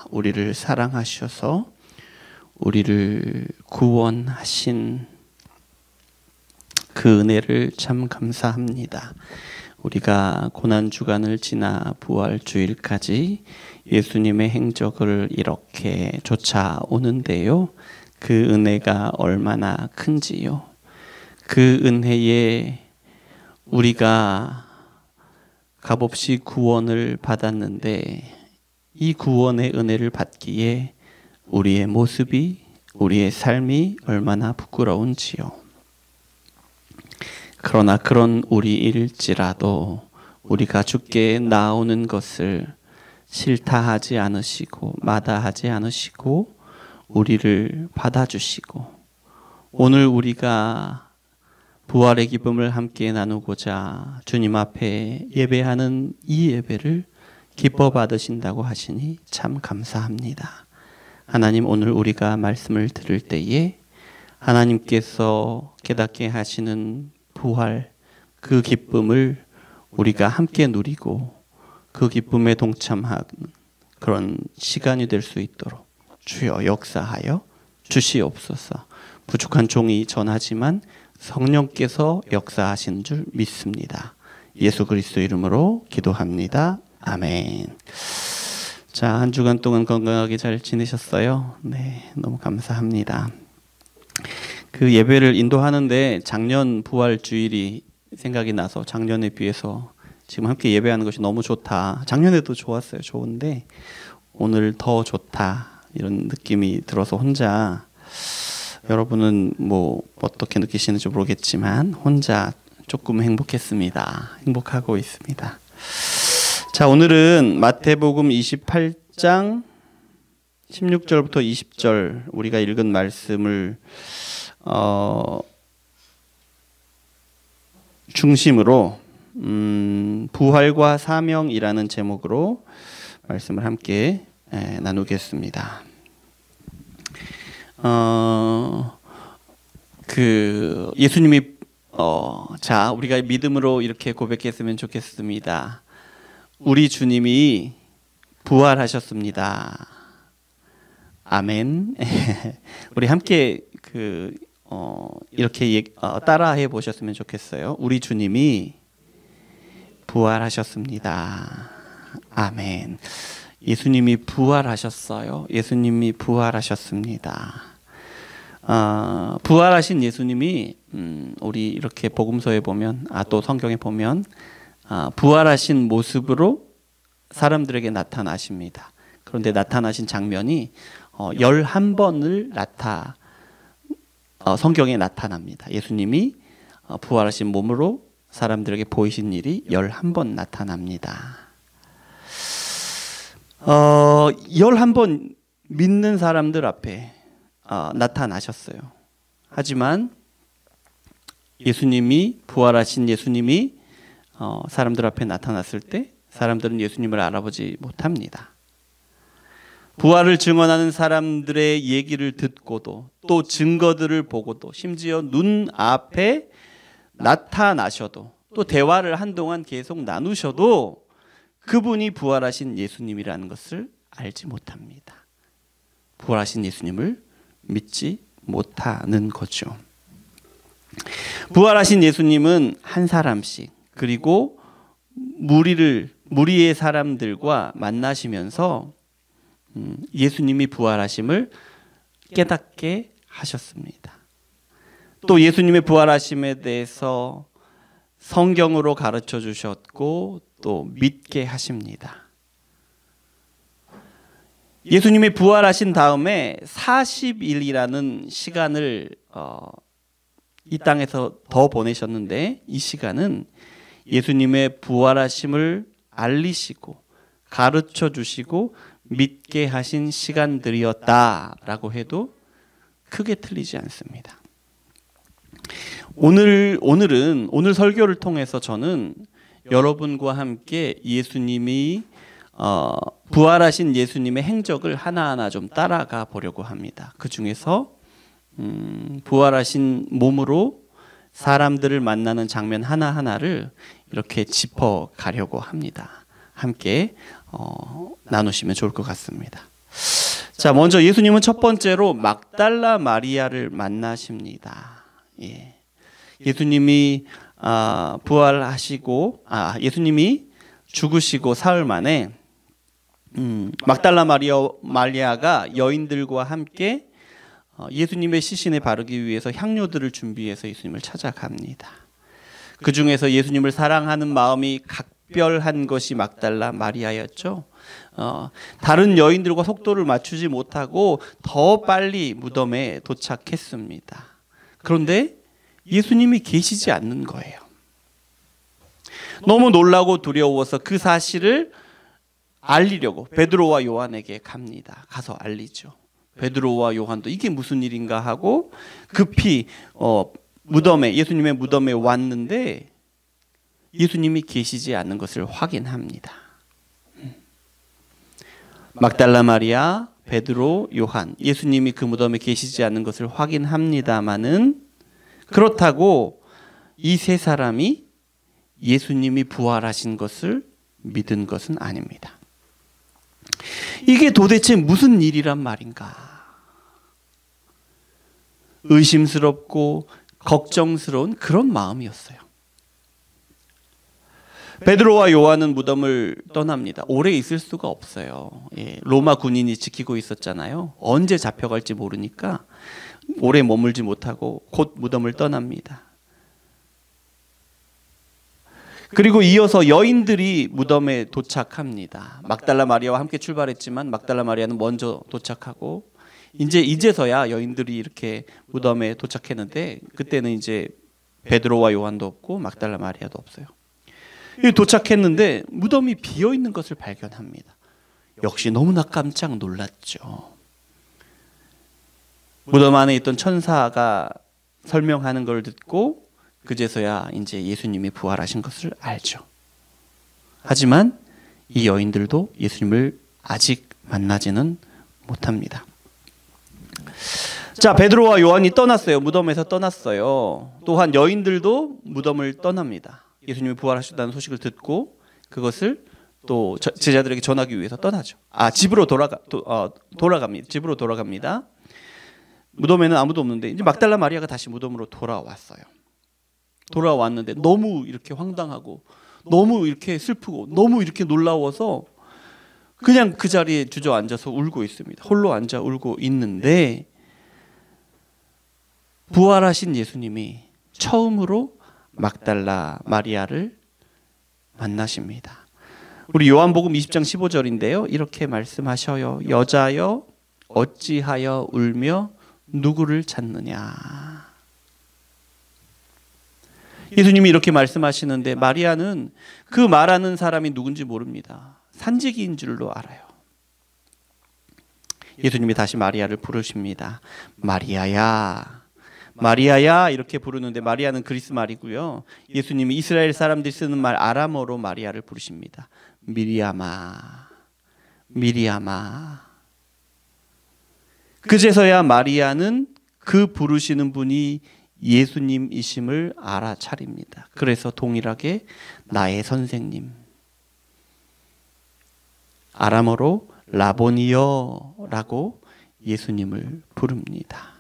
우리를 사랑하셔서 우리를 구원하신 그 은혜를 참 감사합니다. 우리가 고난주간을 지나 부활주일까지 예수님의 행적을 이렇게 쫓아오는데요. 그 은혜가 얼마나 큰지요. 그 은혜에 우리가 값없이 구원을 받았는데 이 구원의 은혜를 받기에 우리의 모습이, 우리의 삶이 얼마나 부끄러운지요. 그러나 그런 우리일지라도 우리가 주께 나오는 것을 싫다 하지 않으시고 마다하지 않으시고 우리를 받아주시고 오늘 우리가 부활의 기쁨을 함께 나누고자 주님 앞에 예배하는 이 예배를 기뻐 받으신다고 하시니 참 감사합니다. 하나님, 오늘 우리가 말씀을 들을 때에 하나님께서 깨닫게 하시는 부활, 그 기쁨을 우리가 함께 누리고 그 기쁨에 동참하는 그런 시간이 될 수 있도록 주여 역사하여 주시옵소서. 부족한 종이 전하지만 성령께서 역사하시는 줄 믿습니다. 예수 그리스도 이름으로 기도합니다. 아멘. 자, 한 주간 동안 건강하게 잘 지내셨어요? 네, 너무 감사합니다. 그 예배를 인도하는데 작년 부활주일이 생각이 나서 작년에 비해서 지금 함께 예배하는 것이 너무 좋다. 작년에도 좋았어요. 좋은데 오늘 더 좋다. 이런 느낌이 들어서 혼자, 여러분은 뭐 어떻게 느끼시는지 모르겠지만 혼자 조금 행복했습니다. 행복하고 있습니다. 자, 오늘은 마태복음 28장 16절부터 20절 우리가 읽은 말씀을 중심으로 부활과 사명이라는 제목으로 말씀을 함께 나누겠습니다. 예수님이 자, 우리가 믿음으로 이렇게 고백했으면 좋겠습니다. 우리 주님이 부활하셨습니다. 아멘. 우리 함께 이렇게 따라해 보셨으면 좋겠어요. 우리 주님이 부활하셨습니다. 아멘. 예수님이 부활하셨어요. 예수님이 부활하셨습니다. 부활하신 예수님이 우리 이렇게 복음서에 보면, 또 성경에 보면 부활하신 모습으로 사람들에게 나타나십니다. 그런데 나타나신 장면이 11번을 성경에 나타납니다. 예수님이 부활하신 몸으로 사람들에게 보이신 일이 11번 나타납니다. 11번 믿는 사람들 앞에 나타나셨어요. 하지만 예수님이, 부활하신 예수님이 사람들 앞에 나타났을 때 사람들은 예수님을 알아보지 못합니다. 부활을 증언하는 사람들의 얘기를 듣고도 또 증거들을 보고도 심지어 눈앞에 나타나셔도 또 대화를 한동안 계속 나누셔도 그분이 부활하신 예수님이라는 것을 알지 못합니다. 부활하신 예수님을 믿지 못하는 거죠. 부활하신 예수님은 한 사람씩 그리고 무리의 사람들과 만나시면서 예수님이 부활하심을 깨닫게 하셨습니다. 또 예수님의 부활하심에 대해서 성경으로 가르쳐 주셨고 또 믿게 하십니다. 예수님이 부활하신 다음에 40일이라는 시간을 이 땅에서 더 보내셨는데 이 시간은 예수님의 부활하심을 알리시고 가르쳐 주시고 믿게 하신 시간들이었다라고 해도 크게 틀리지 않습니다. 오늘 설교를 통해서 저는 여러분과 함께 예수님이 부활하신 예수님의 행적을 하나하나 좀 따라가 보려고 합니다. 그 중에서 부활하신 몸으로 사람들을 만나는 장면 하나하나를 이렇게 짚어가려고 합니다. 함께 나누시면 좋을 것 같습니다. 자, 먼저 예수님은 첫 번째로 막달라 마리아를 만나십니다. 예. 예수님이 부활하시고 예수님이 죽으시고 사흘 만에 막달라 마리아가 여인들과 함께 예수님의 시신에 바르기 위해서 향료들을 준비해서 예수님을 찾아갑니다. 그 중에서 예수님을 사랑하는 마음이 각별한 것이 막달라 마리아였죠. 다른 여인들과 속도를 맞추지 못하고 더 빨리 무덤에 도착했습니다. 그런데 예수님이 계시지 않는 거예요. 너무 놀라고 두려워서 그 사실을 알리려고 베드로와 요한에게 갑니다. 가서 알리죠. 베드로와 요한도 이게 무슨 일인가 하고 급히 예수님의 무덤에 왔는데 예수님이 계시지 않는 것을 확인합니다. 막달라 마리아, 베드로, 요한, 예수님이 그 무덤에 계시지 않는 것을 확인합니다마는 그렇다고 이 세 사람이 예수님이 부활하신 것을 믿은 것은 아닙니다. 이게 도대체 무슨 일이란 말인가? 의심스럽고 걱정스러운 그런 마음이었어요. 베드로와 요한은 무덤을 떠납니다. 오래 있을 수가 없어요. 로마 군인이 지키고 있었잖아요. 언제 잡혀갈지 모르니까 오래 머물지 못하고 곧 무덤을 떠납니다. 그리고 이어서 여인들이 무덤에 도착합니다. 막달라 마리아와 함께 출발했지만 막달라 마리아는 먼저 도착하고 이제서야 여인들이 이렇게 무덤에 도착했는데 그때는 이제 베드로와 요한도 없고 막달라 마리아도 없어요. 도착했는데 무덤이 비어 있는 것을 발견합니다. 역시 너무나 깜짝 놀랐죠. 무덤 안에 있던 천사가 설명하는 걸 듣고 그제서야 이제 예수님이 부활하신 것을 알죠. 하지만 이 여인들도 예수님을 아직 만나지는 못합니다. 자, 베드로와 요한이 떠났어요. 무덤에서 떠났어요. 또한 여인들도 무덤을 떠납니다. 예수님이 부활하셨다는 소식을 듣고 그것을 또 제자들에게 전하기 위해서 떠나죠. 집으로 돌아갑니다. 집으로 돌아갑니다. 무덤에는 아무도 없는데 이제 막달라 마리아가 다시 무덤으로 돌아왔어요. 돌아왔는데 너무 이렇게 황당하고 너무 이렇게 슬프고 너무 이렇게 놀라워서 그냥 그 자리에 주저앉아서 울고 있습니다. 홀로 앉아 울고 있는데 부활하신 예수님이 처음으로 막달라 마리아를 만나십니다. 우리 요한복음 20장 15절인데요. 이렇게 말씀하셔요. 여자여 어찌하여 울며 누구를 찾느냐. 예수님이 이렇게 말씀하시는데 마리아는 그 말하는 사람이 누군지 모릅니다. 산지기인 줄로 알아요. 예수님이 다시 마리아를 부르십니다. 마리아야, 마리아야 이렇게 부르는데 마리아는 그리스 말이고요. 예수님이 이스라엘 사람들이 쓰는 말 아람어로 마리아를 부르십니다. 미리아마, 미리아마. 그제서야 마리아는 그 부르시는 분이 예수님이심을 알아차립니다. 그래서 동일하게 나의 선생님, 아람어로 라보니여라고 예수님을 부릅니다.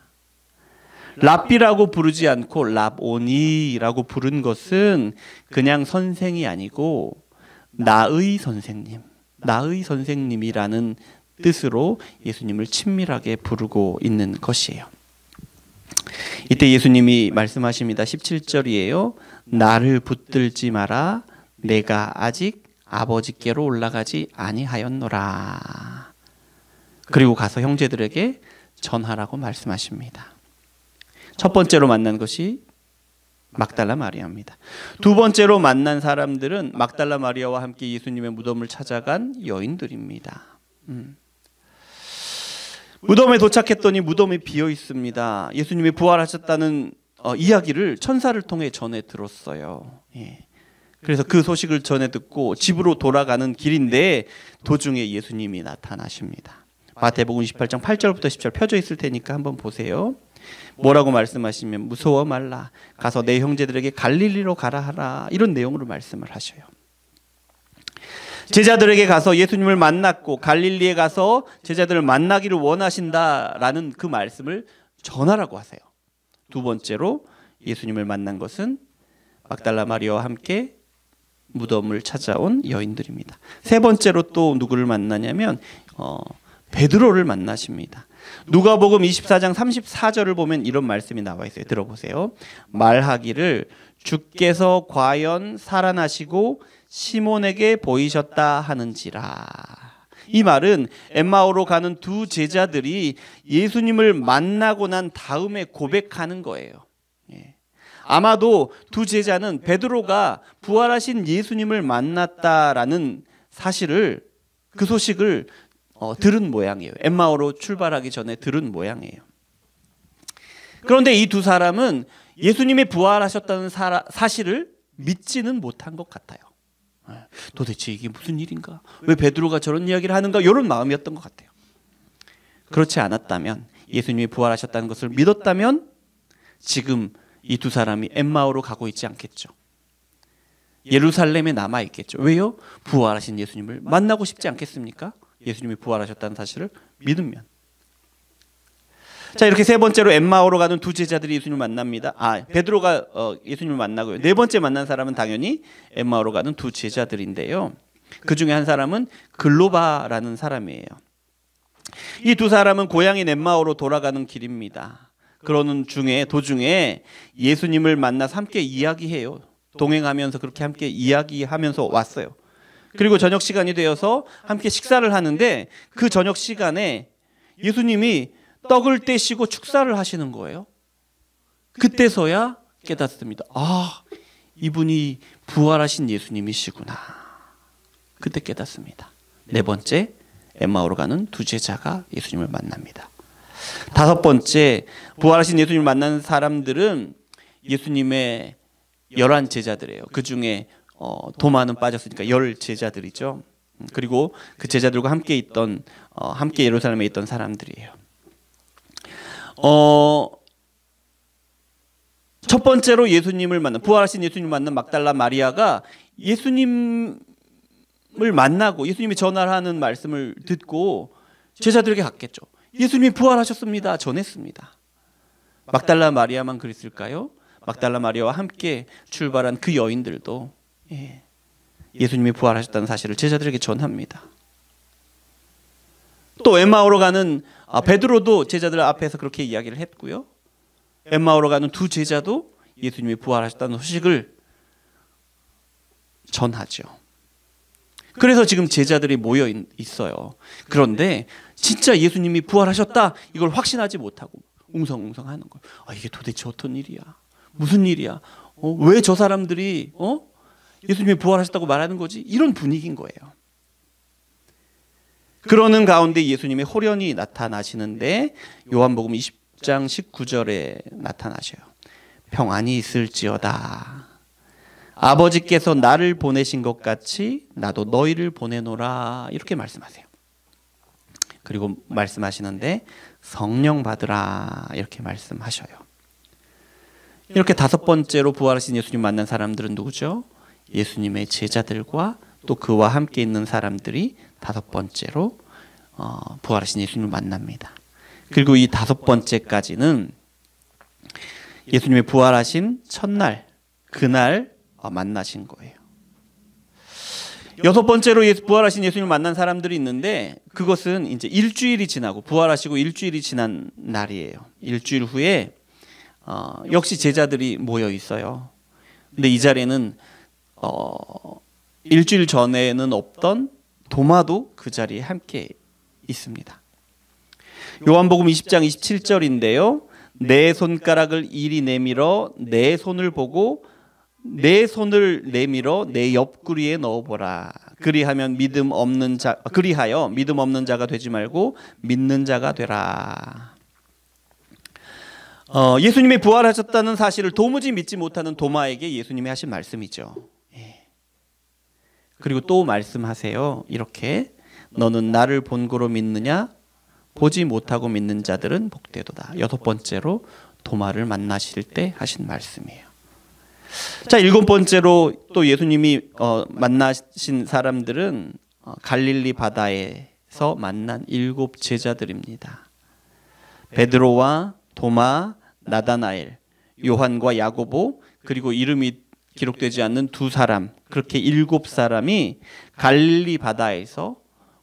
랍비라고 부르지 않고 랍오니라고 부른 것은 그냥 선생이 아니고 나의 선생님, 나의 선생님이라는 뜻으로 예수님을 친밀하게 부르고 있는 것이에요. 이때 예수님이 말씀하십니다. 17절이에요. 나를 붙들지 마라. 내가 아직 아버지께로 올라가지 아니하였노라. 그리고 가서 형제들에게 전하라고 말씀하십니다. 첫 번째로 만난 것이 막달라 마리아입니다. 두 번째로 만난 사람들은 막달라 마리아와 함께 예수님의 무덤을 찾아간 여인들입니다. 무덤에 도착했더니 무덤이 비어 있습니다. 예수님이 부활하셨다는 이야기를 천사를 통해 전해 들었어요. 그래서 그 소식을 전해 듣고 집으로 돌아가는 길인데 도중에 예수님이 나타나십니다. 마태복음 28장 8절부터 10절 펴져 있을 테니까 한번 보세요. 뭐라고 말씀하시면 무서워 말라. 가서 내 형제들에게 갈릴리로 가라 하라. 이런 내용으로 말씀을 하셔요. 제자들에게 가서 예수님을 만났고 갈릴리에 가서 제자들을 만나기를 원하신다라는 그 말씀을 전하라고 하세요. 두 번째로 예수님을 만난 것은 막달라 마리아와 함께 무덤을 찾아온 여인들입니다. 세 번째로 또 누구를 만나냐면 베드로를 만나십니다. 누가복음 24장 34절을 보면 이런 말씀이 나와 있어요. 들어보세요. 말하기를 주께서 과연 살아나시고 시몬에게 보이셨다 하는지라. 이 말은 엠마오로 가는 두 제자들이 예수님을 만나고 난 다음에 고백하는 거예요. 아마도 두 제자는 베드로가 부활하신 예수님을 만났다라는 사실을, 그 소식을 들은 모양이에요. 엠마오로 출발하기 전에 들은 모양이에요. 그런데 이 두 사람은 예수님이 부활하셨다는 사실을 믿지는 못한 것 같아요. 도대체 이게 무슨 일인가? 왜 베드로가 저런 이야기를 하는가? 이런 마음이었던 것 같아요. 그렇지 않았다면, 예수님이 부활하셨다는 것을 믿었다면 지금 이 두 사람이 엠마오로 가고 있지 않겠죠. 예루살렘에 남아 있겠죠. 왜요? 부활하신 예수님을 만나고 싶지 않겠습니까? 예수님이 부활하셨다는 사실을 믿으면. 자, 이렇게 세 번째로 엠마오로 가는 두 제자들이 예수님을 만납니다. 베드로가 예수님을 만나고요. 네 번째 만난 사람은 당연히 엠마오로 가는 두 제자들인데요. 그 중에 한 사람은 글로바라는 사람이에요. 이 두 사람은 고향인 엠마오로 돌아가는 길입니다. 그러는 도중에 예수님을 만나서 함께 이야기해요. 동행하면서 그렇게 함께 이야기하면서 왔어요. 그리고 저녁 시간이 되어서 함께 식사를 하는데 그 저녁 시간에 예수님이 떡을 떼시고 축사를 하시는 거예요. 그때서야 깨닫습니다. 이분이 부활하신 예수님이시구나. 그때 깨닫습니다. 네 번째, 엠마오로 가는 두 제자가 예수님을 만납니다. 다섯 번째, 부활하신 예수님을 만난 사람들은 예수님의 11 제자들이에요. 그 중에 도마는 빠졌으니까 10 제자들이죠. 그리고 그 제자들과 함께 예루살렘에 있던 사람들이에요. 첫 번째로 부활하신 예수님을 만난 막달라 마리아가 예수님을 만나고 예수님이 전하는 말씀을 듣고 제자들에게 갔겠죠. 예수님이 부활하셨습니다. 전했습니다. 막달라 마리아만 그랬을까요? 막달라 마리아와 함께 출발한 그 여인들도 예수님이 부활하셨다는 사실을 제자들에게 전합니다. 또 엠마오로 가는 베드로도 제자들 앞에서 그렇게 이야기를 했고요. 엠마오로 가는 두 제자도 예수님이 부활하셨다는 소식을 전하죠. 그래서 지금 제자들이 모여 있어요. 그런데 진짜 예수님이 부활하셨다 이걸 확신하지 못하고 웅성웅성 하는 거예요. 이게 도대체 어떤 일이야? 무슨 일이야? 왜 저 사람들이 예수님이 부활하셨다고 말하는 거지? 이런 분위기인 거예요. 그러는 가운데 예수님이 호련히 나타나시는데 요한복음 20장 19절에 나타나셔요. 평안이 있을지어다. 아버지께서 나를 보내신 것 같이 나도 너희를 보내노라. 이렇게 말씀하세요. 그리고 말씀하시는데 성령 받으라. 이렇게 말씀하셔요. 이렇게 다섯 번째로 부활하신 예수님 만난 사람들은 누구죠? 예수님의 제자들과 또 그와 함께 있는 사람들이 다섯 번째로 부활하신 예수님을 만납니다. 그리고 이 다섯 번째까지는 예수님의 부활하신 첫날, 그날 만나신 거예요. 여섯 번째로 부활하신 예수님을 만난 사람들이 있는데 그것은 이제 일주일이 지나고 부활하시고 일주일이 지난 날이에요. 일주일 후에 역시 제자들이 모여 있어요. 근데 이 자리에는 일주일 전에는 없던 도마도 그 자리에 함께 있습니다. 요한복음 20장 27절인데요. 내 손가락을 이리 내밀어 내 손을 보고 내 손을 내밀어 내 옆구리에 넣어보라. 그리하여 믿음 없는 자가 되지 말고 믿는 자가 되라. 예수님이 부활하셨다는 사실을 도무지 믿지 못하는 도마에게 예수님이 하신 말씀이죠. 그리고 또 말씀하세요. 이렇게 너는 나를 본고로 믿느냐? 보지 못하고 믿는 자들은 복되도다. 여섯 번째로 도마를 만나실 때 하신 말씀이에요. 자, 일곱 번째로 또 예수님이 만나신 사람들은 갈릴리 바다에서 만난 일곱 제자들입니다. 베드로와 도마, 나다나엘, 요한과 야고보, 그리고 이름이 기록되지 않는 두 사람, 그렇게 일곱 사람이 갈릴리 바다에서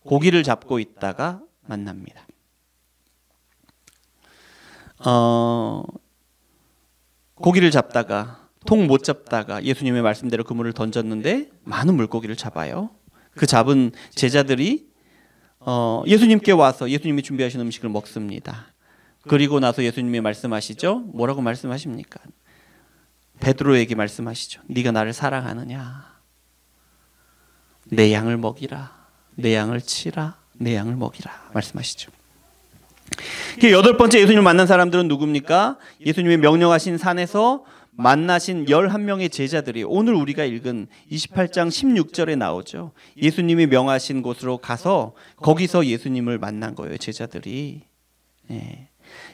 고기를 잡고 있다가 만납니다. 고기를 잡다가 통 못 잡다가 예수님의 말씀대로 그물을 던졌는데 많은 물고기를 잡아요. 그 잡은 제자들이 예수님께 와서 예수님이 준비하신 음식을 먹습니다. 그리고 나서 예수님이 말씀하시죠. 뭐라고 말씀하십니까? 베드로에게 말씀하시죠. 네가 나를 사랑하느냐? 내 양을 먹이라. 내 양을 치라. 내 양을 먹이라. 말씀하시죠. 여덟 번째 예수님을 만난 사람들은 누굽니까? 예수님이 명령하신 산에서 만나신 11명의 제자들이 오늘 우리가 읽은 28장 16절에 나오죠. 예수님이 명하신 곳으로 가서 거기서 예수님을 만난 거예요. 제자들이.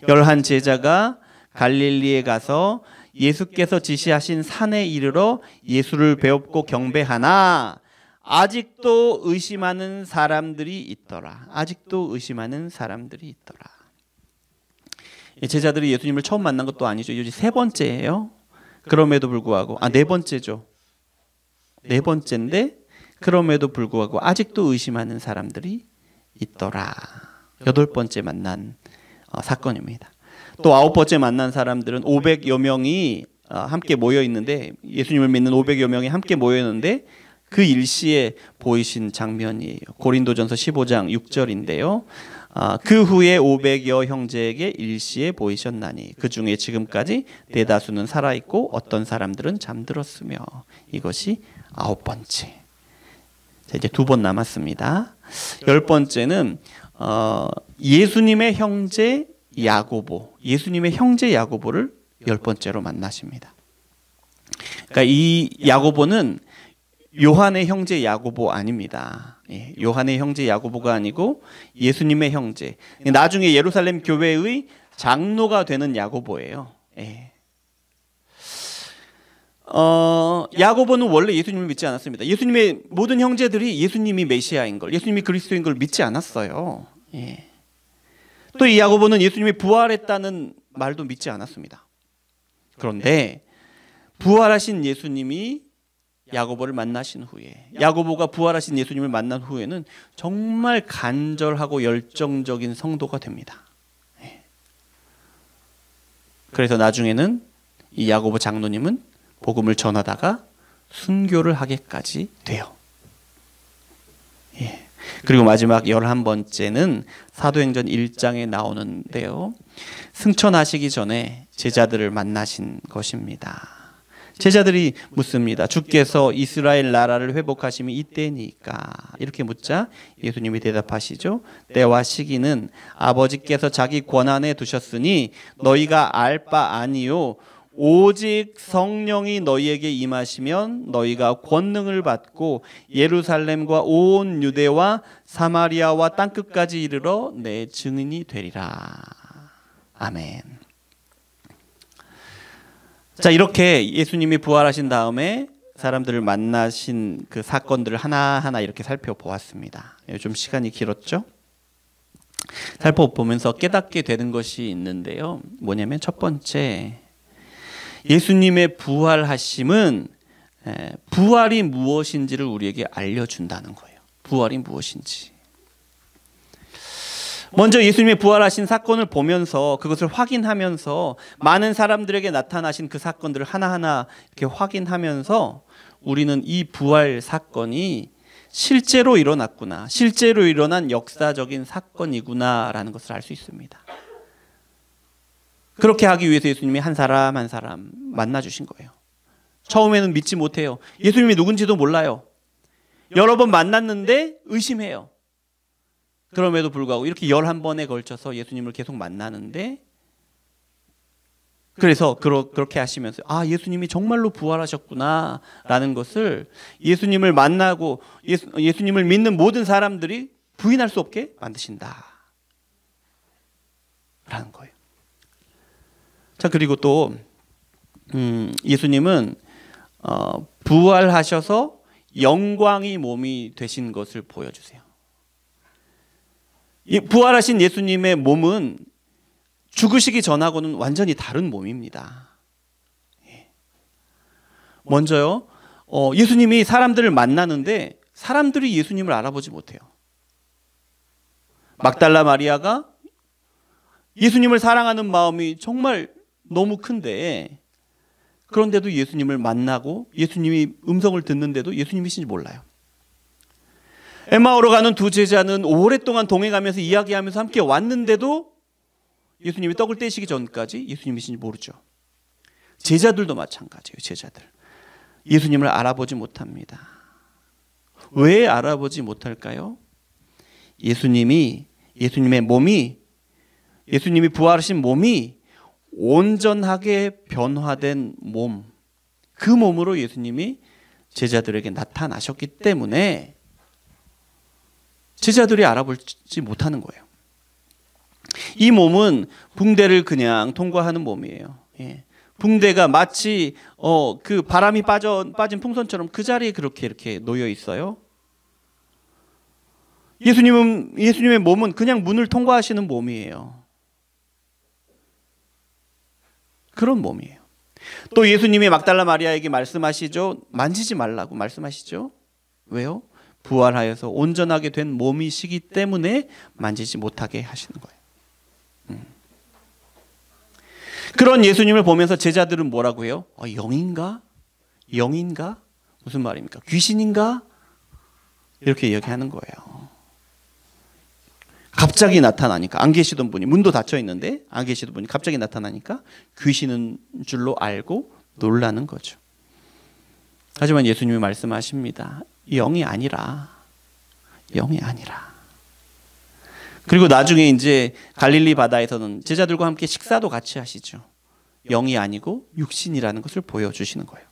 11 제자가 갈릴리에 가서 예수께서 지시하신 산에 이르러 예수를 배웁고 경배하나 아직도 의심하는 사람들이 있더라. 아직도 의심하는 사람들이 있더라. 제자들이 예수님을 처음 만난 것도 아니죠. 이제 세 번째예요. 그럼에도 불구하고 네 번째죠. 네 번째인데 그럼에도 불구하고 아직도 의심하는 사람들이 있더라. 여덟 번째 만난 사건입니다. 또 아홉 번째 만난 사람들은 500여 명이 함께 모여 있는데 예수님을 믿는 500여 명이 함께 모여 있는데 그 일시에 보이신 장면이에요. 고린도전서 15장 6절인데요. 그 후에 500여 형제에게 일시에 보이셨나니 그 중에 지금까지 대다수는 살아있고 어떤 사람들은 잠들었으며 이것이 아홉 번째. 자, 이제 두 번 남았습니다. 열 번째는 예수님의 형제 야고보, 예수님의 형제 야고보를 열 번째로 만나십니다. 그러니까 이 야고보는 요한의 형제 야고보 아닙니다. 요한의 형제 야고보가 아니고 예수님의 형제. 나중에 예루살렘 교회의 장로가 되는 야고보예요. 야고보는 원래 예수님을 믿지 않았습니다. 예수님의 모든 형제들이 예수님이 메시아인 걸, 예수님이 그리스도인 걸 믿지 않았어요. 또 이 야고보는 예수님이 부활했다는 말도 믿지 않았습니다. 그런데 부활하신 예수님이 야고보를 만나신 후에, 야고보가 부활하신 예수님을 만난 후에는 정말 간절하고 열정적인 성도가 됩니다. 그래서 나중에는 이 야고보 장로님은 복음을 전하다가 순교를 하게까지 돼요. 그리고 마지막 11번째는 사도행전 1장에 나오는데요. 승천하시기 전에 제자들을 만나신 것입니다. 제자들이 묻습니다. 주께서 이스라엘 나라를 회복하심이 이때니까? 이렇게 묻자 예수님이 대답하시죠. 때와 시기는 아버지께서 자기 권한에 두셨으니 너희가 알 바 아니요 오직 성령이 너희에게 임하시면 너희가 권능을 받고 예루살렘과 온 유대와 사마리아와 땅끝까지 이르러 내 증인이 되리라. 아멘. 자, 이렇게 예수님이 부활하신 다음에 사람들을 만나신 그 사건들을 하나하나 이렇게 살펴보았습니다. 좀 시간이 길었죠? 살펴보면서 깨닫게 되는 것이 있는데요. 뭐냐면 첫 번째, 예수님의 부활하심은 부활이 무엇인지를 우리에게 알려준다는 거예요. 부활이 무엇인지. 먼저 예수님의 부활하신 사건을 보면서 그것을 확인하면서 많은 사람들에게 나타나신 그 사건들을 하나하나 이렇게 확인하면서 우리는 이 부활 사건이 실제로 일어났구나, 실제로 일어난 역사적인 사건이구나라는 것을 알 수 있습니다. 그렇게 하기 위해서 예수님이 한 사람 한 사람 만나주신 거예요. 처음에는 믿지 못해요. 예수님이 누군지도 몰라요. 여러 번 만났는데 의심해요. 그럼에도 불구하고 이렇게 11번에 걸쳐서 예수님을 계속 만나는데, 그래서 그렇게 하시면서 예수님이 정말로 부활하셨구나 라는 것을 예수님을 만나고 예수님을 믿는 모든 사람들이 부인할 수 없게 만드신다 라는 거예요. 자, 그리고 또 예수님은 부활하셔서 영광이 몸이 되신 것을 보여주세요. 이 부활하신 예수님의 몸은 죽으시기 전하고는 완전히 다른 몸입니다. 먼저요, 예수님이 사람들을 만나는데 사람들이 예수님을 알아보지 못해요. 막달라 마리아가 예수님을 사랑하는 마음이 정말 너무 큰데, 그런데도 예수님을 만나고 예수님이 음성을 듣는데도 예수님이신지 몰라요. 엠마오로 가는 두 제자는 오랫동안 동행하면서 이야기하면서 함께 왔는데도 예수님이 떡을 떼시기 전까지 예수님이신지 모르죠. 제자들도 마찬가지예요. 제자들 예수님을 알아보지 못합니다. 왜 알아보지 못할까요? 예수님의 몸이, 예수님이 부활하신 몸이 온전하게 변화된 몸, 그 몸으로 예수님이 제자들에게 나타나셨기 때문에 제자들이 알아보지 못하는 거예요. 이 몸은 붕대를 그냥 통과하는 몸이에요. 붕대가 마치 그 바람이 빠진 풍선처럼 그 자리에 그렇게 이렇게 놓여 있어요. 예수님의 몸은 그냥 문을 통과하시는 몸이에요. 그런 몸이에요. 또 예수님이 막달라 마리아에게 말씀하시죠. 만지지 말라고 말씀하시죠. 왜요? 부활하여서 온전하게 된 몸이시기 때문에 만지지 못하게 하시는 거예요. 그런 예수님을 보면서 제자들은 뭐라고 해요? 영인가? 영인가? 무슨 말입니까? 귀신인가? 이렇게 얘기하는 거예요. 갑자기 나타나니까, 안 계시던 분이, 문도 닫혀 있는데 안 계시던 분이 갑자기 나타나니까 귀신인 줄로 알고 놀라는 거죠. 하지만 예수님이 말씀하십니다. 영이 아니라. 그리고 나중에 이제 갈릴리 바다에서는 제자들과 함께 식사도 같이 하시죠. 영이 아니고 육신이라는 것을 보여주시는 거예요.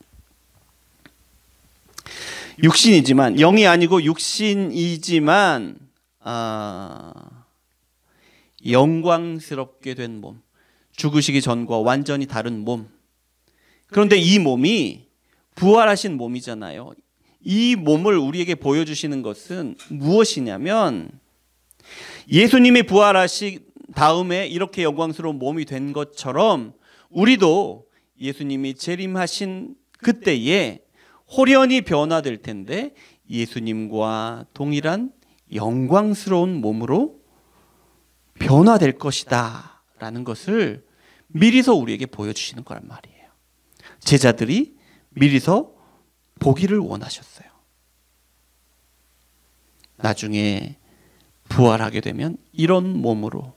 육신이지만, 영이 아니고 육신이지만 영광스럽게 된 몸, 죽으시기 전과 완전히 다른 몸. 그런데 이 몸이 부활하신 몸이잖아요. 이 몸을 우리에게 보여주시는 것은 무엇이냐면, 예수님이 부활하신 다음에 이렇게 영광스러운 몸이 된 것처럼 우리도 예수님이 재림하신 그때에 호련히 변화될 텐데 예수님과 동일한 영광스러운 몸으로 변화될 것이다 라는 것을 미리서 우리에게 보여주시는 거란 말이에요. 제자들이 미리서 보기를 원하셨어요. 나중에 부활하게 되면 이런 몸으로,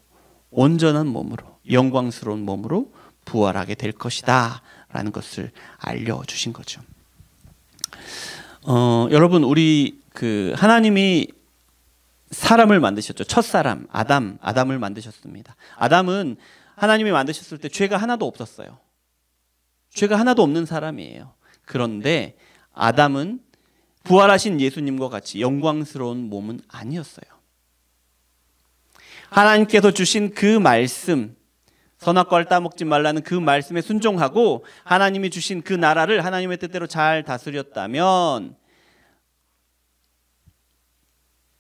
온전한 몸으로, 영광스러운 몸으로 부활하게 될 것이다 라는 것을 알려주신 거죠. 여러분, 우리 하나님이 사람을 만드셨죠. 첫사람 아담을 만드셨습니다. 아담은 하나님이 만드셨을 때 죄가 하나도 없었어요. 죄가 하나도 없는 사람이에요. 그런데 아담은 부활하신 예수님과 같이 영광스러운 몸은 아니었어요. 하나님께서 주신 그 말씀, 선악과를 따먹지 말라는 그 말씀에 순종하고 하나님이 주신 그 나라를 하나님의 뜻대로 잘 다스렸다면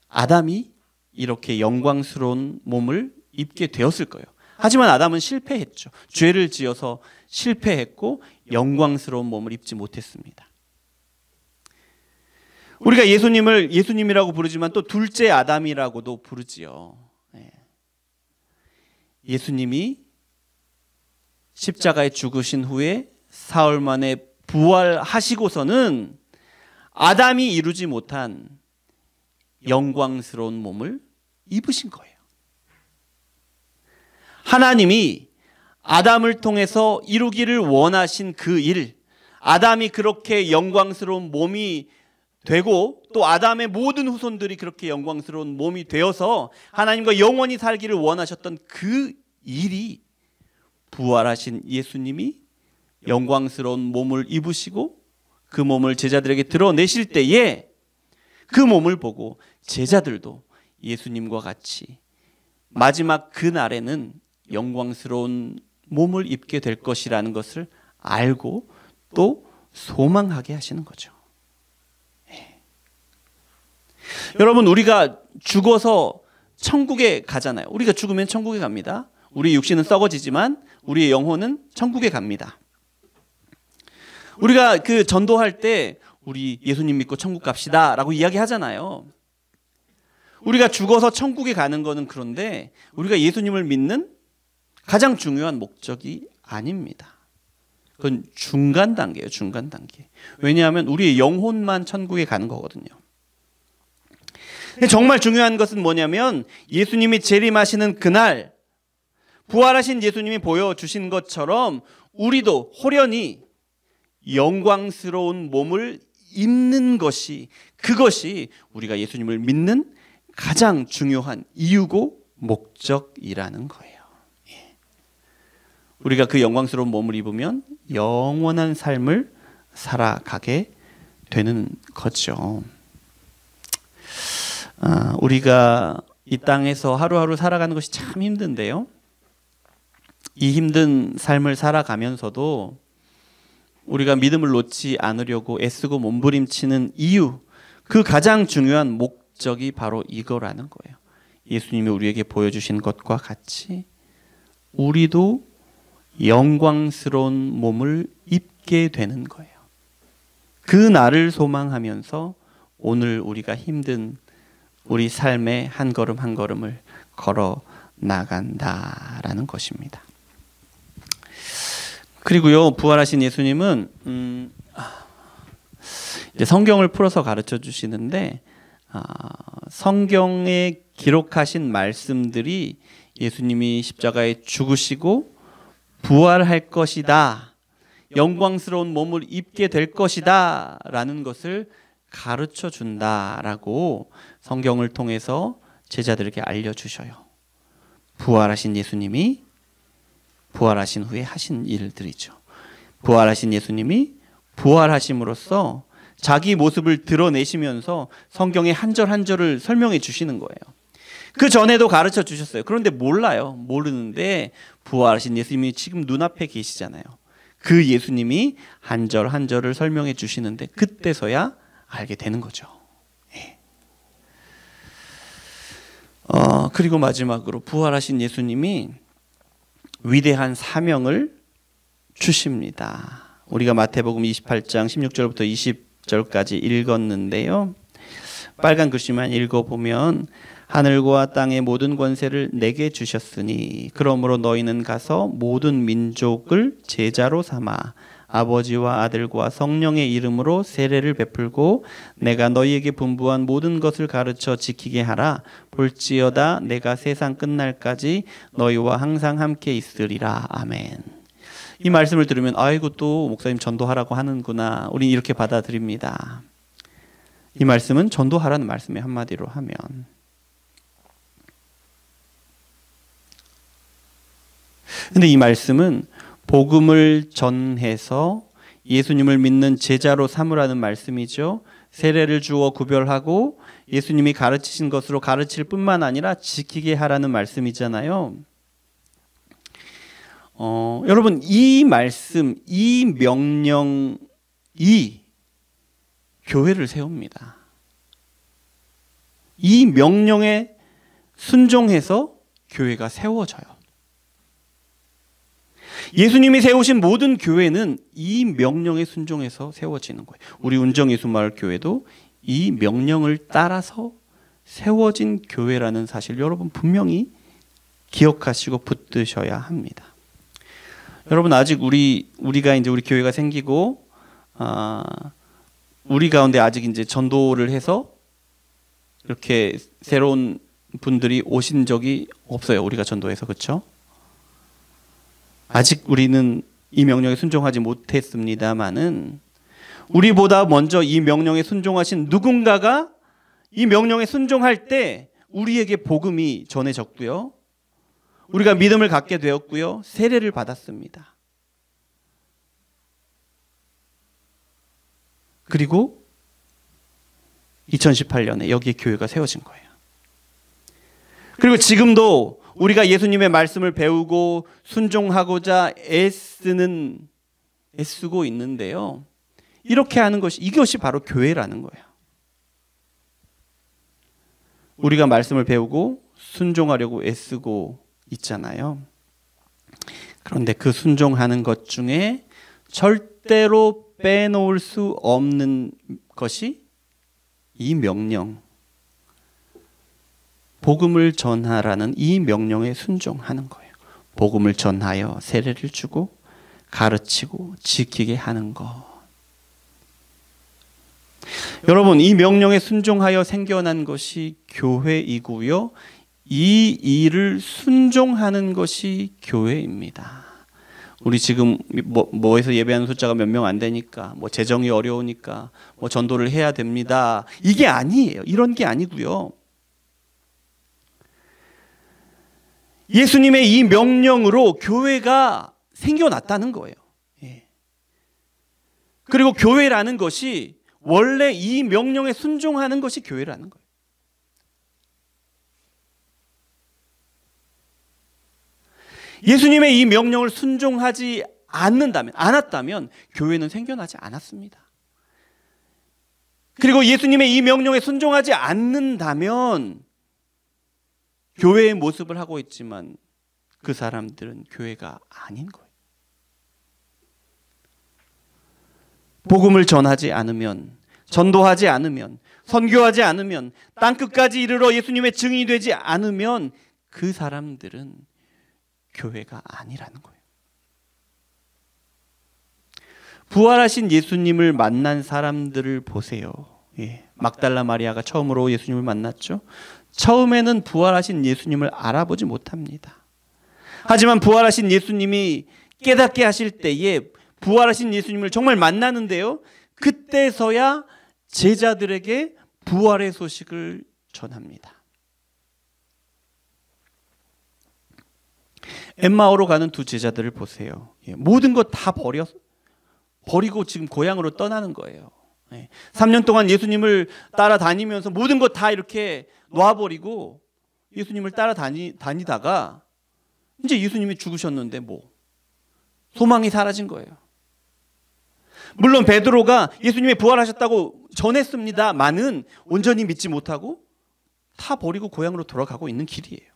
아담이 이렇게 영광스러운 몸을 입게 되었을 거예요. 하지만 아담은 실패했죠. 죄를 지어서 실패했고 영광스러운 몸을 입지 못했습니다. 우리가 예수님을 예수님이라고 부르지만 또 둘째 아담이라고도 부르지요. 예수님이 십자가에 죽으신 후에 사흘 만에 부활하시고서는 아담이 이루지 못한 영광스러운 몸을 입으신 거예요. 하나님이 아담을 통해서 이루기를 원하신 그 일, 아담이 그렇게 영광스러운 몸이 되고 또 아담의 모든 후손들이 그렇게 영광스러운 몸이 되어서 하나님과 영원히 살기를 원하셨던 그 일이 부활하신 예수님이 영광스러운 몸을 입으시고 그 몸을 제자들에게 드러내실 때에 그 몸을 보고 제자들도 예수님과 같이 마지막 그 날에는 영광스러운 몸을 입게 될 것이라는 것을 알고 또 소망하게 하시는 거죠. 예. 여러분, 우리가 죽어서 천국에 가잖아요. 우리가 죽으면 천국에 갑니다. 우리 육신은 썩어지지만 우리의 영혼은 천국에 갑니다. 우리가 그 전도할 때 우리 예수님 믿고 천국 갑시다 라고 이야기하잖아요. 우리가 죽어서 천국에 가는 거는 그런데 우리가 예수님을 믿는 가장 중요한 목적이 아닙니다. 그건 중간 단계예요. 중간 단계. 왜냐하면 우리의 영혼만 천국에 가는 거거든요. 근데 정말 중요한 것은 뭐냐면 예수님이 재림하시는 그날 부활하신 예수님이 보여주신 것처럼 우리도 호련히 영광스러운 몸을 입는 것이, 그것이 우리가 예수님을 믿는 가장 중요한 이유고 목적이라는 거예요. 우리가 그 영광스러운 몸을 입으면 영원한 삶을 살아가게 되는 거죠. 우리가 이 땅에서 하루하루 살아가는 것이 참 힘든데요. 이 힘든 삶을 살아가면서도 우리가 믿음을 놓지 않으려고 애쓰고 몸부림치는 이유, 그 가장 중요한 목적이 바로 이거라는 거예요. 예수님이 우리에게 보여주신 것과 같이 우리도 영광스러운 몸을 입게 되는 거예요. 그 날을 소망하면서 오늘 우리가 힘든 우리 삶의 한 걸음 한 걸음을 걸어 나간다라는 것입니다. 그리고요, 부활하신 예수님은 이제 성경을 풀어서 가르쳐 주시는데 성경에 기록하신 말씀들이 예수님이 십자가에 죽으시고 부활할 것이다, 영광스러운 몸을 입게 될 것이다 라는 것을 가르쳐 준다라고 성경을 통해서 제자들에게 알려주셔요. 부활하신 예수님이 부활하신 후에 하신 일들이죠. 부활하신 예수님이 부활하심으로써 자기 모습을 드러내시면서 성경의 한 절 한 절을 설명해 주시는 거예요. 그 전에도 가르쳐 주셨어요. 그런데 몰라요. 모르는데 부활하신 예수님이 지금 눈앞에 계시잖아요. 그 예수님이 한 절 한 절을 설명해 주시는데 그때서야 알게 되는 거죠. 예. 그리고 마지막으로 부활하신 예수님이 위대한 사명을 주십니다. 우리가 마태복음 28장 16절부터 20절까지 읽었는데요. 빨간 글씨만 읽어보면 하늘과 땅의 모든 권세를 내게 주셨으니 그러므로 너희는 가서 모든 민족을 제자로 삼아 아버지와 아들과 성령의 이름으로 세례를 베풀고 내가 너희에게 분부한 모든 것을 가르쳐 지키게 하라. 볼지어다 내가 세상 끝날까지 너희와 항상 함께 있으리라. 아멘. 이 말씀을 들으면 아이고 또 목사님 전도하라고 하는구나. 우린 이렇게 받아들입니다. 이 말씀은 전도하라는 말씀에 한마디로 하면 근데 이 말씀은 복음을 전해서 예수님을 믿는 제자로 삼으라는 말씀이죠. 세례를 주어 구별하고 예수님이 가르치신 것으로 가르칠 뿐만 아니라 지키게 하라는 말씀이잖아요. 여러분 이 말씀, 이 명령이 교회를 세웁니다. 이 명령에 순종해서 교회가 세워져요. 예수님이 세우신 모든 교회는 이 명령에 순종해서 세워지는 거예요. 우리 운정예수마을 교회도 이 명령을 따라서 세워진 교회라는 사실 여러분 분명히 기억하시고 붙드셔야 합니다. 여러분 아직 우리가 이제 우리 교회가 생기고 우리 가운데 아직 이제 전도를 해서 이렇게 새로운 분들이 오신 적이 없어요. 우리가 전도해서 그렇죠? 아직 우리는 이 명령에 순종하지 못했습니다마는 우리보다 먼저 이 명령에 순종하신 누군가가 이 명령에 순종할 때 우리에게 복음이 전해졌고요. 우리가 믿음을 갖게 되었고요. 세례를 받았습니다. 그리고 2018년에 여기에 교회가 세워진 거예요. 그리고 지금도 우리가 예수님의 말씀을 배우고 순종하고자 애쓰고 있는데요. 이렇게 하는 것이, 이것이 바로 교회라는 거예요. 우리가 말씀을 배우고 순종하려고 애쓰고 있잖아요. 그런데 그 순종하는 것 중에 절대로 빼놓을 수 없는 것이 이 명령, 복음을 전하라는 이 명령에 순종하는 거예요. 복음을 전하여 세례를 주고 가르치고 지키게 하는 것. 여러분, 이 명령에 순종하여 생겨난 것이 교회이고요. 이 일을 순종하는 것이 교회입니다. 우리 지금 뭐에서 예배하는 숫자가 몇 명 안 되니까, 뭐 재정이 어려우니까, 뭐 전도를 해야 됩니다. 이게 아니에요. 이런 게 아니고요. 예수님의 이 명령으로 교회가 생겨났다는 거예요. 그리고 교회라는 것이 원래 이 명령에 순종하는 것이 교회라는 거예요. 예수님의 이 명령을 순종하지 않았다면 교회는 생겨나지 않았습니다. 그리고 예수님의 이 명령에 순종하지 않는다면 교회의 모습을 하고 있지만 그 사람들은 교회가 아닌 거예요. 복음을 전하지 않으면, 전도하지 않으면, 선교하지 않으면, 땅끝까지 이르러 예수님의 증인이 되지 않으면 그 사람들은 교회가 아니라는 거예요. 부활하신 예수님을 만난 사람들을 보세요. 막달라 마리아가 처음으로 예수님을 만났죠. 처음에는 부활하신 예수님을 알아보지 못합니다. 하지만 부활하신 예수님이 깨닫게 하실 때에 부활하신 예수님을 정말 만나는데요, 그때서야 제자들에게 부활의 소식을 전합니다. 엠마오로 가는 두 제자들을 보세요. 모든 것 다 버리고 지금 고향으로 떠나는 거예요. 3년 동안 예수님을 따라다니면서 모든 것 다 이렇게 놔버리고 예수님을 따라다니다가 이제 예수님이 죽으셨는데 소망이 사라진 거예요. 물론 베드로가 예수님이 부활하셨다고 전했습니다만은 온전히 믿지 못하고 다 버리고 고향으로 돌아가고 있는 길이에요.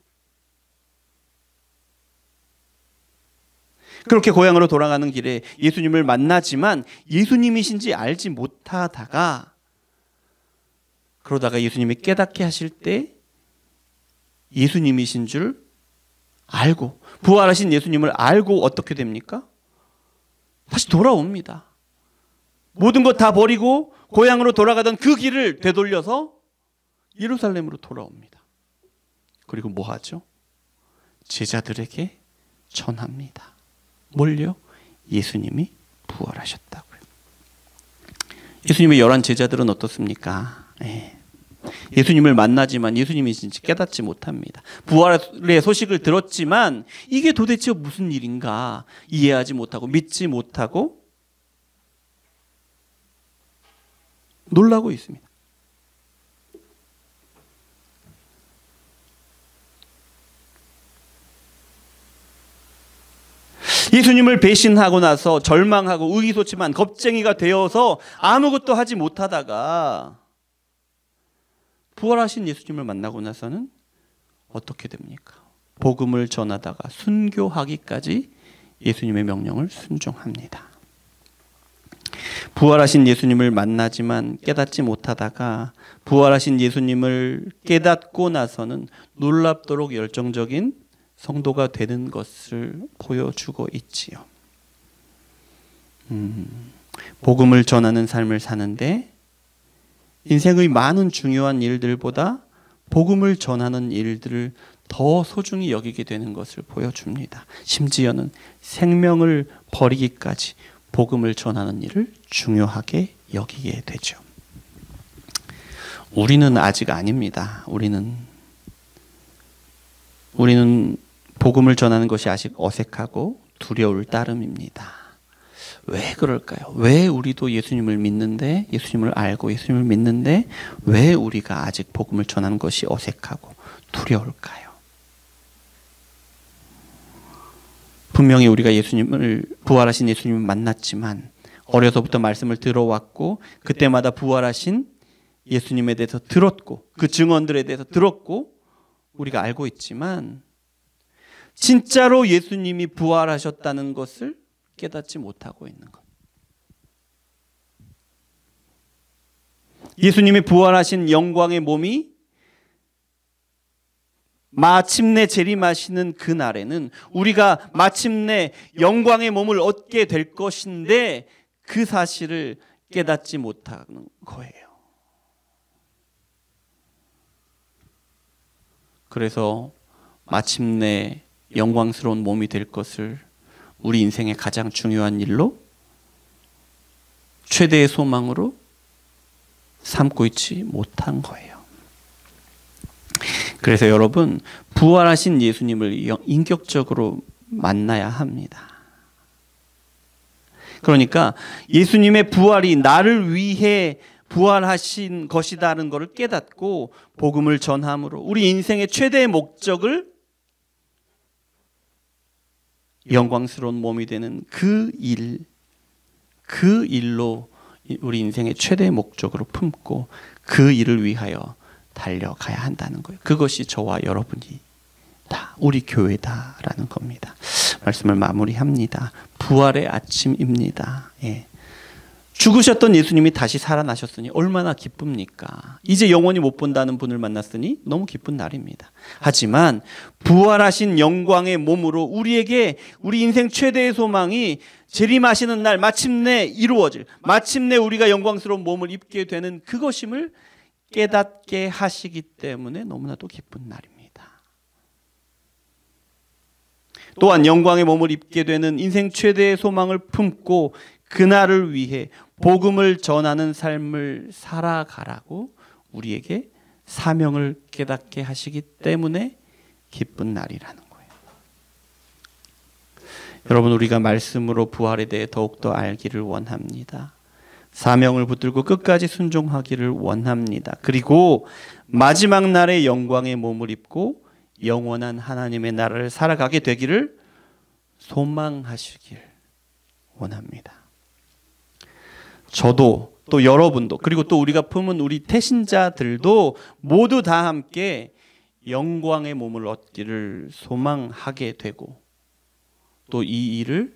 그렇게 고향으로 돌아가는 길에 예수님을 만나지만 예수님이신지 알지 못하다가, 그러다가 예수님이 깨닫게 하실 때 예수님이신 줄 알고, 부활하신 예수님을 알고 어떻게 됩니까? 다시 돌아옵니다. 모든 것 다 버리고 고향으로 돌아가던 그 길을 되돌려서 예루살렘으로 돌아옵니다. 그리고 뭐 하죠? 제자들에게 전합니다. 뭘요? 예수님이 부활하셨다고요. 예수님의 11 제자들은 어떻습니까? 예수님을 만나지만 예수님이신지 깨닫지 못합니다. 부활의 소식을 들었지만 이게 도대체 무슨 일인가 이해하지 못하고 믿지 못하고 놀라고 있습니다. 예수님을 배신하고 나서 절망하고 의기소침한 겁쟁이가 되어서 아무것도 하지 못하다가 부활하신 예수님을 만나고 나서는 어떻게 됩니까? 복음을 전하다가 순교하기까지 예수님의 명령을 순종합니다. 부활하신 예수님을 만나지만 깨닫지 못하다가 부활하신 예수님을 깨닫고 나서는 놀랍도록 열정적인 성도가 되는 것을 보여주고 있지요. 복음을 전하는 삶을 사는데 인생의 많은 중요한 일들보다 복음을 전하는 일들을 더 소중히 여기게 되는 것을 보여줍니다. 심지어는 생명을 버리기까지 복음을 전하는 일을 중요하게 여기게 되죠. 우리는 아직 아닙니다. 우리는 복음을 전하는 것이 아직 어색하고 두려울 따름입니다. 왜 그럴까요? 왜 우리도 예수님을 믿는데, 예수님을 알고 예수님을 믿는데 왜 우리가 아직 복음을 전하는 것이 어색하고 두려울까요? 분명히 우리가 부활하신 예수님을 만났지만 어려서부터 말씀을 들어왔고 그때마다 부활하신 예수님에 대해서 들었고 그 증언들에 대해서 들었고 우리가 알고 있지만 진짜로 예수님이 부활하셨다는 것을 깨닫지 못하고 있는 것. 예수님이 부활하신 영광의 몸이 마침내 재림하시는 그날에는 우리가 마침내 영광의 몸을 얻게 될 것인데 그 사실을 깨닫지 못하는 거예요. 그래서 마침내 영광스러운 몸이 될 것을 우리 인생의 가장 중요한 일로 최대의 소망으로 삼고 있지 못한 거예요. 그래서 여러분 부활하신 예수님을 인격적으로 만나야 합니다. 그러니까 예수님의 부활이 나를 위해 부활하신 것이다는 것을 깨닫고 복음을 전함으로 우리 인생의 최대의 목적을 영광스러운 몸이 되는 그 일로 우리 인생의 최대의 목적으로 품고 그 일을 위하여 달려가야 한다는 거예요. 그것이 저와 여러분이다. 우리 교회다라는 겁니다. 말씀을 마무리합니다. 부활의 아침입니다. 예. 죽으셨던 예수님이 다시 살아나셨으니 얼마나 기쁩니까? 이제 영원히 못 본다는 분을 만났으니 너무 기쁜 날입니다. 하지만 부활하신 영광의 몸으로 우리에게 우리 인생 최대의 소망이 재림하시는 날 마침내 이루어질, 마침내 우리가 영광스러운 몸을 입게 되는 그것임을 깨닫게 하시기 때문에 너무나도 기쁜 날입니다. 또한 영광의 몸을 입게 되는 인생 최대의 소망을 품고 그날을 위해 복음을 전하는 삶을 살아가라고 우리에게 사명을 깨닫게 하시기 때문에 기쁜 날이라는 거예요. 여러분 우리가 말씀으로 부활에 대해 더욱더 알기를 원합니다. 사명을 붙들고 끝까지 순종하기를 원합니다. 그리고 마지막 날에 영광의 몸을 입고 영원한 하나님의 나라를 살아가게 되기를 소망하시길 원합니다. 저도 또 여러분도 그리고 또 우리가 품은 우리 태신자들도 모두 다 함께 영광의 몸을 얻기를 소망하게 되고 또 이 일을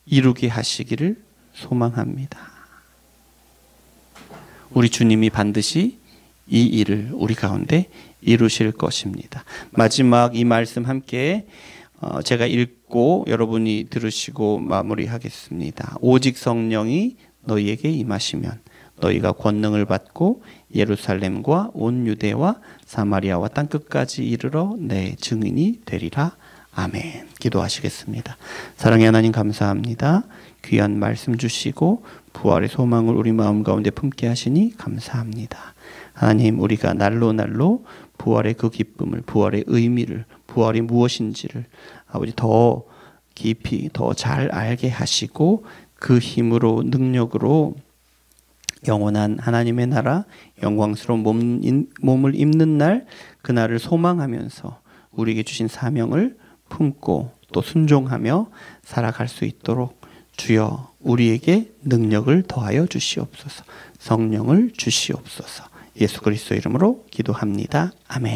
이루게 하시기를 소망합니다. 우리 주님이 반드시 이 일을 우리 가운데 이루실 것입니다. 마지막 이 말씀 함께 제가 읽고 여러분이 들으시고 마무리하겠습니다. 오직 성령이 너희에게 임하시면 너희가 권능을 받고 예루살렘과 온 유대와 사마리아와 땅끝까지 이르러 내 증인이 되리라. 아멘. 기도하시겠습니다. 사랑의 하나님 감사합니다. 귀한 말씀 주시고 부활의 소망을 우리 마음 가운데 품게 하시니 감사합니다. 하나님 우리가 날로 날로 부활의 그 기쁨을, 부활의 의미를, 부활이 무엇인지를 아버지 더 깊이 더 잘 알게 하시고 그 힘으로 능력으로 영원한 하나님의 나라 영광스러운 몸을 입는 날 그날을 소망하면서 우리에게 주신 사명을 품고 또 순종하며 살아갈 수 있도록 주여 우리에게 능력을 더하여 주시옵소서. 성령을 주시옵소서. 예수 그리스도 이름으로 기도합니다. 아멘.